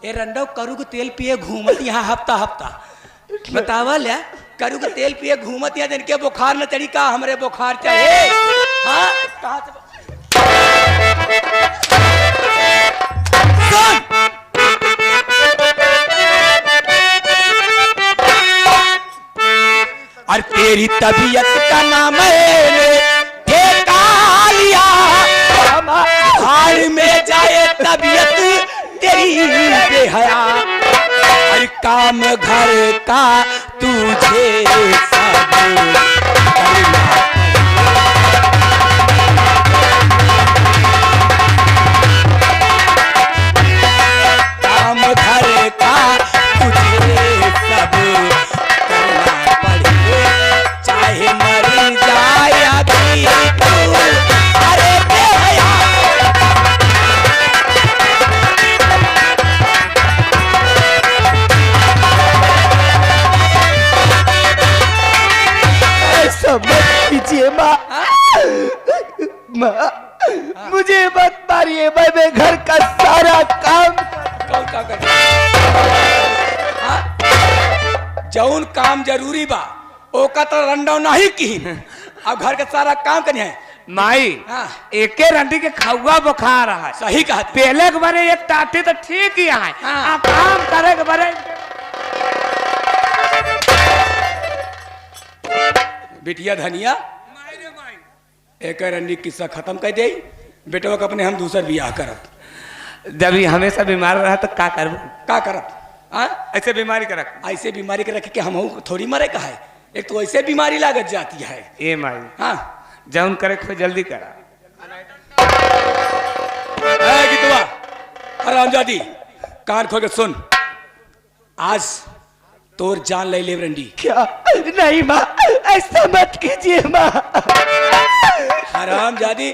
ए रंडो करू के तेल पिए घूमत यहाँ हफ्ता हफ्ता बतावल है करू के तेल पिए घूमत यहाँ जिनके बुखार न चढ़ी का हमरे बुखार चढ़े हाँ कहाँ से और तेरी तबीयत का नाम हाल में जाए तबीयत तेरी बेहया और काम घर का तुझे सब करना काम घर का तुझे सब करना पड़े चाहे मर जाए अभी तू अरे बेहया कीजिए माँ माँ मुझे मत मारिए मैं घर का सारा काम कौन का कर जौन काम जरूरी बा ओका तो रंडो नहीं की अब घर का सारा काम करनी है माई हाँ। एके रंडी के खाऊआ बुखार है सही कहा पहले के बारे एक टाटे तो ठीक ही है हाँ। काम करे के बारे बिटिया धनिया एक रंडी किस्सा खत्म कर दे बेटवा का अपने हम दूसर बियाह करब जब ये हमेशा बीमार रहा तो का करब का करब हाँ ऐसे बीमारी का रख ऐसे बीमारी के रख के हम थोड़ी मरे का है एक तो ऐसे बीमारी लागत जाती है ए माई हाँ जौन करे खो जल्दी करा गीतवा हरामजादी कान खोल के सुन आज तोर जान ले ले रंडी क्या नहीं माँ ऐसा मत कीजिए माँ हरामजादी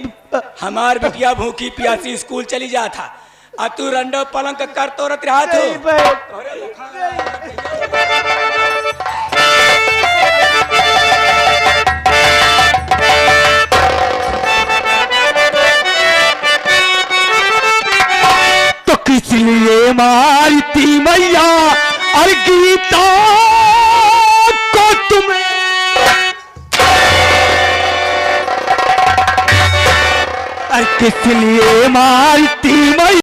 हमार बिटिया भूखी प्यासी स्कूल चली जा था आ तू रंडो पलंग कर तोरत रहा तो तो किस लिए मारती मैया और गीता को तुम्हें और किस लिए मारती मैया